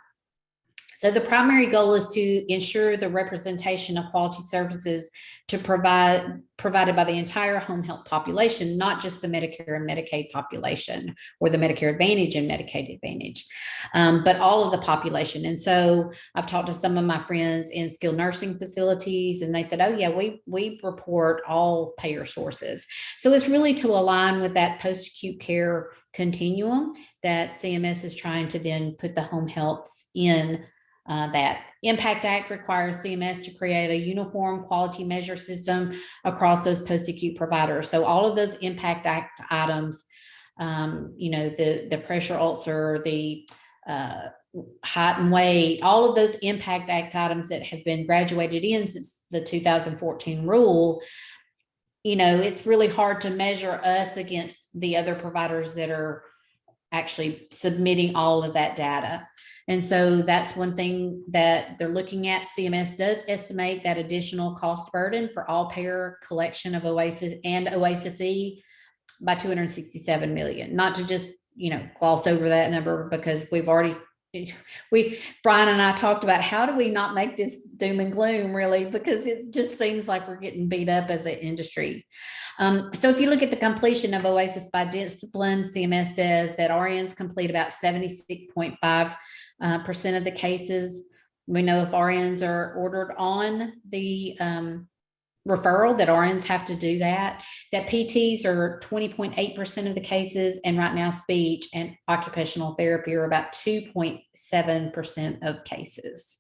So the primary goal is to ensure the representation of quality services provided by the entire home health population, not just the Medicare and Medicaid population, or the Medicare Advantage and Medicaid Advantage, but all of the population. And so I've talked to some of my friends in skilled nursing facilities, and they said, oh yeah, we report all payer sources. So it's really to align with that post-acute care continuum that CMS is trying to then put the home healths in. That Impact Act requires CMS to create a uniform quality measure system across those post-acute providers. So all of those Impact Act items, the pressure ulcer, the height and weight, all of those Impact Act items that have been graduated in since the 2014 rule, it's really hard to measure us against the other providers that are actually submitting all of that data. And so that's one thing that they're looking at. CMS does estimate that additional cost burden for all payer collection of OASIS and OASIS-E by $267 million. Not to just, gloss over that number, because Brian and I talked about, how do we not make this doom and gloom, really, because it just seems like we're getting beat up as an industry. So if you look at the completion of OASIS by discipline, CMS says that RNs complete about 76.5% of the cases. We know if RNs are ordered on the referral, that RNs have to do that PTs are 20.8% of the cases, and right now speech and occupational therapy are about 2.7% of cases.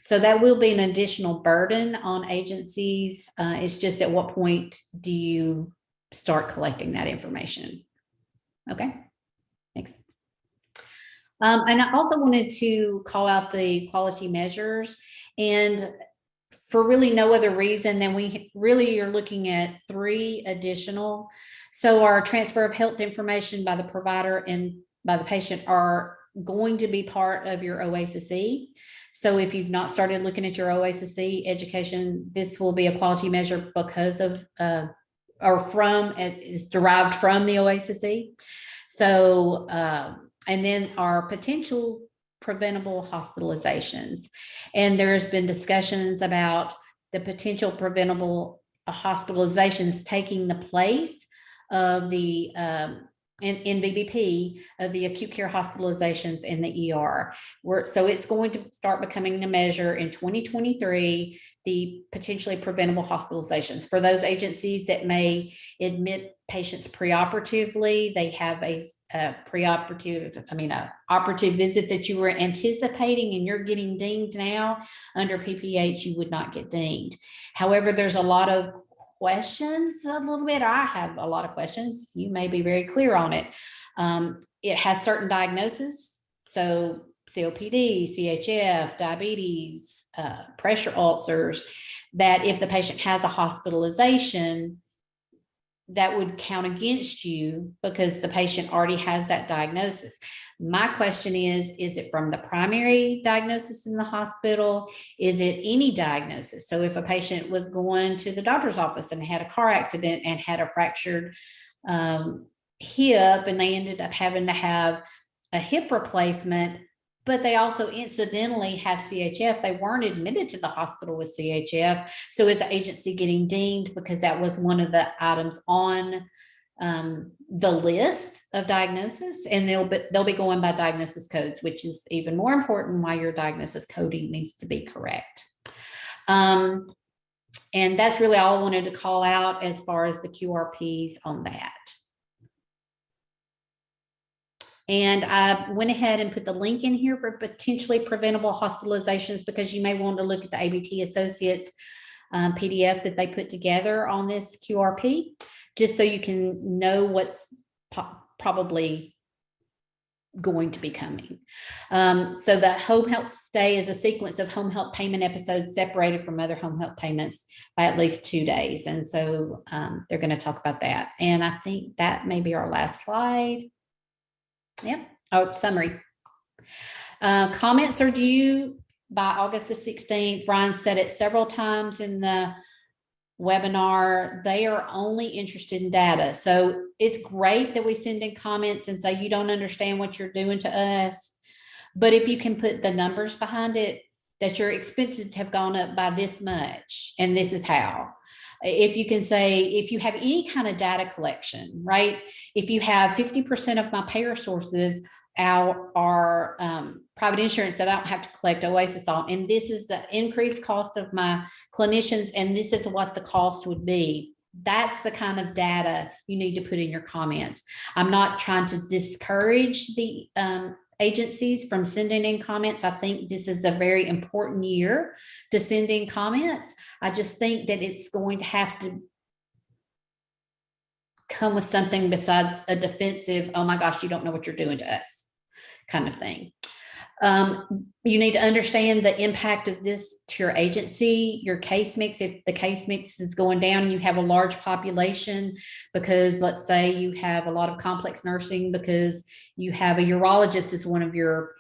So that will be an additional burden on agencies. It's just at what point do you start collecting that information? Okay, thanks. And I also wanted to call out the quality measures, and for really no other reason than we really are looking at 3 additional. So our transfer of health information by the provider and by the patient are going to be part of your OASIS-E. So if you've not started looking at your OASIS-E education, this will be a quality measure because of it's derived from the OASIS-E. So and then our potential preventable hospitalizations. And there's been discussions about the potential preventable hospitalizations taking the place of the in VBP of the acute care hospitalizations in the ER. So it's going to start becoming a measure in 2023, the potentially preventable hospitalizations. For those agencies that may admit patients preoperatively, they have a operative visit that you were anticipating and you're getting dinged now. Under PPH, you would not get dinged. However, there's a lot of questions a little bit. I have a lot of questions. You may be very clear on it. It has certain diagnoses. So COPD, CHF, diabetes, pressure ulcers, that if the patient has a hospitalization, that would count against you because the patient already has that diagnosis. My question is it from the primary diagnosis in the hospital? Is it any diagnosis? So if a patient was going to the doctor's office and had a car accident and had a fractured hip, and they ended up having to have a hip replacement, but they also incidentally have CHF, they weren't admitted to the hospital with CHF. So is the agency getting dinged because that was one of the items on the list of diagnosis? And they'll be going by diagnosis codes, which is even more important why your diagnosis coding needs to be correct. And that's really all I wanted to call out as far as the QRPs on that. And I went ahead and put the link in here for potentially preventable hospitalizations, because you may want to look at the ABT Associates PDF that they put together on this QRP, just so you can know what's probably going to be coming. So the home health stay is a sequence of home health payment episodes separated from other home health payments by at least 2 days. And so they're going to talk about that. And I think that may be our last slide. Yep. Oh, summary. Comments are due by August the 16th. Brian said it several times in the webinar. They are only interested in data. So it's great that we send in comments and say, you don't understand what you're doing to us. But if you can put the numbers behind it, that your expenses have gone up by this much, and this is how. If you can say, if you have any kind of data collection, right? If you have 50% of my payer sources are private insurance that I don't have to collect OASIS on, and this is the increased cost of my clinicians, and this is what the cost would be. That's the kind of data you need to put in your comments. I'm not trying to discourage the agencies from sending in comments. I think this is a very important year to send in comments. I just think that it's going to have to come with something besides a defensive, oh my gosh, you don't know what you're doing to us kind of thing. You need to understand the impact of this to your agency, your case mix. If the case mix is going down and you have a large population, because let's say you have a lot of complex nursing because you have a urologist as one of your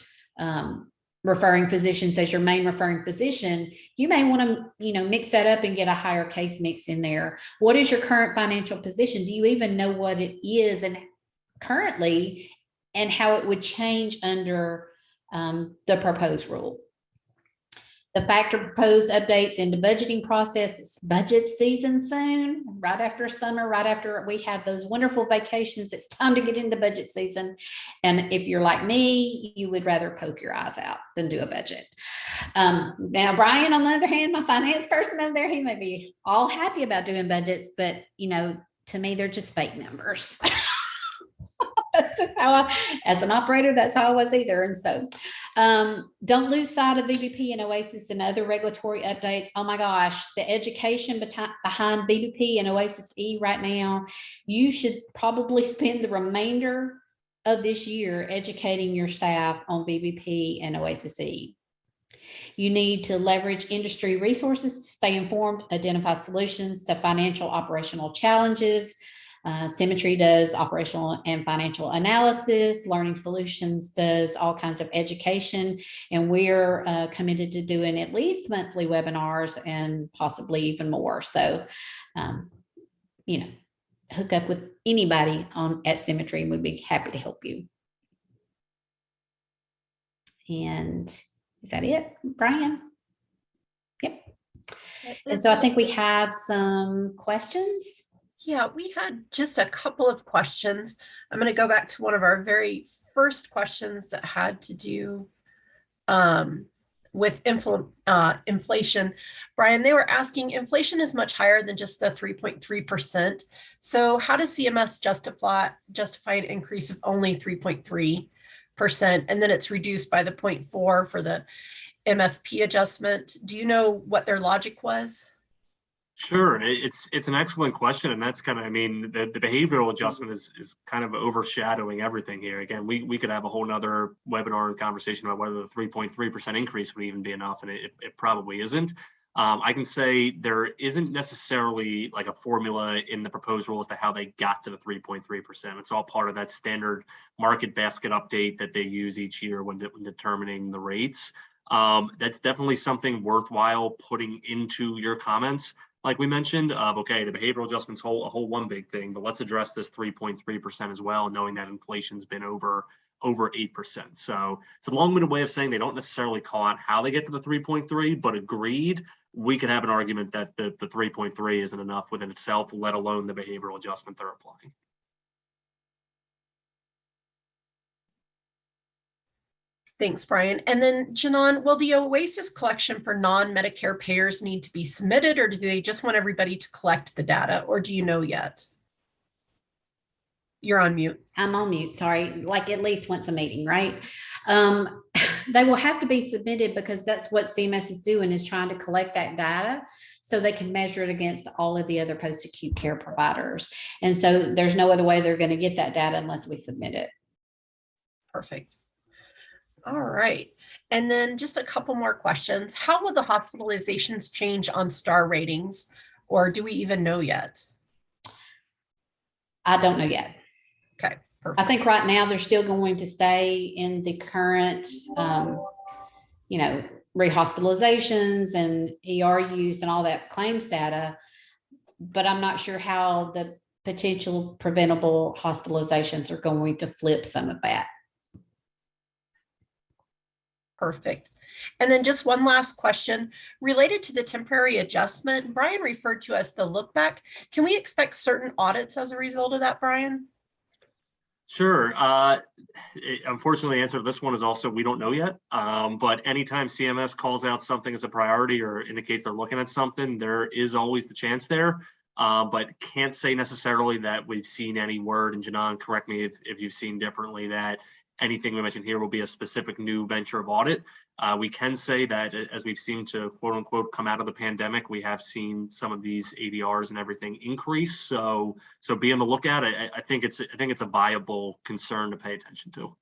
referring physicians as your main referring physician, you may want to, mix that up and get a higher case mix in there. What is your current financial position? Do you even know what it is and currently, and how it would change under the proposed rule? The factor proposed updates into budgeting process. It's budget season soon, right after summer, right after we have those wonderful vacations. It's time to get into budget season. And if you're like me, you would rather poke your eyes out than do a budget. Now, Brian, on the other hand, my finance person over there, he may be all happy about doing budgets, but to me, they're just fake numbers. That's just how as an operator, that's how I was either. And so don't lose sight of VBP and OASIS and other regulatory updates. Oh my gosh, the education behind VBP and OASIS E right now, you should probably spend the remainder of this year educating your staff on VBP and OASIS E. You need to leverage industry resources to stay informed, identify solutions to financial operational challenges. Symmetry does operational and financial analysis. Learning Solutions does all kinds of education, and we're committed to doing at least monthly webinars and possibly even more. So, hook up with anybody at Symmetry, and we'd be happy to help you. And is that it, Brian? Yep. And so I think we have some questions. Yeah, we had just a couple of questions. I'm going to go back to one of our very first questions that had to do with inflation. Brian, they were asking, inflation is much higher than just the 3.3%. So how does CMS justify an increase of only 3.3%? And then it's reduced by the 0.4 for the MFP adjustment. Do you know what their logic was? Sure, it's an excellent question, and that's kind of, the behavioral adjustment is kind of overshadowing everything here. Again, we could have a whole nother webinar and conversation about whether the 3.3% increase would even be enough, and it probably isn't. I can say there isn't necessarily like a formula in the proposed rule as to how they got to the 3.3%. It's all part of that standard market basket update that they use each year when determining the rates. That's definitely something worthwhile putting into your comments. Like we mentioned, okay, the behavioral adjustment's a whole one big thing, but let's address this 3.3% as well, knowing that inflation's been over 8%. So it's a long-winded way of saying they don't necessarily call out how they get to the 3.3, but agreed, we could have an argument that the 3.3 isn't enough within itself, let alone the behavioral adjustment they're applying. Thanks, Brian. And then, Janon, will the OASIS collection for non-Medicare payers need to be submitted, or do they just want everybody to collect the data, or do you know yet? You're on mute. I'm on mute, sorry. Like at least once a meeting, right? They will have to be submitted because that's what CMS is doing, is trying to collect that data so they can measure it against all of the other post-acute care providers. And so there's no other way they're going to get that data unless we submit it. Perfect. All right. And then just a couple more questions. How will the hospitalizations change on star ratings, or do we even know yet? I don't know yet. Okay, I perfect. think right now they're still going to stay in the current, rehospitalizations and ER use and all that claims data, but I'm not sure how the potential preventable hospitalizations are going to flip some of that. Perfect. And then just one last question related to the temporary adjustment. Brian referred to as the look back. Can we expect certain audits as a result of that, Brian? Sure. Unfortunately, the answer to this one is also we don't know yet. But anytime CMS calls out something as a priority or indicates they're looking at something, there is always the chance there. But can't say necessarily that we've seen any word, and Janan, correct me if you've seen differently, that anything we mentioned here will be a specific new venture of audit. We can say that as we've seen to quote unquote come out of the pandemic, we have seen some of these ADRs and everything increase. So be on the lookout. I think it's a viable concern to pay attention to.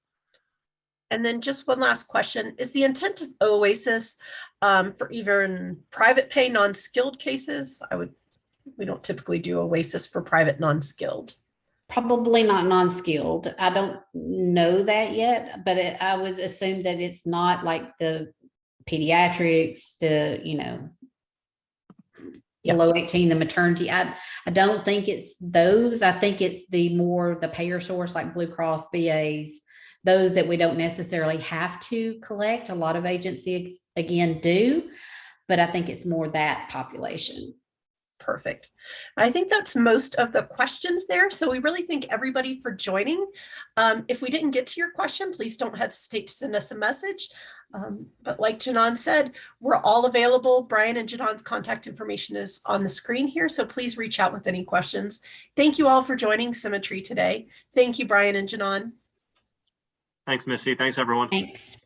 And then just one last question. Is the intent of OASIS for even private pay non-skilled cases? We don't typically do OASIS for private non-skilled. Probably not non-skilled. I don't know that yet, but I would assume that it's not like the pediatrics, below 18, the maternity. I don't think it's those. I think it's the payer source like Blue Cross, VAs, those that we don't necessarily have to collect. A lot of agencies again do, but I think it's more that population. Perfect. I think that's most of the questions there. So we really thank everybody for joining. If we didn't get to your question, please don't hesitate to send us a message. But like Janan said, we're all available. Brian and Janan's contact information is on the screen here. So please reach out with any questions. Thank you all for joining Symmetry today. Thank you, Brian and Janan. Thanks, Missy. Thanks, everyone. Thanks.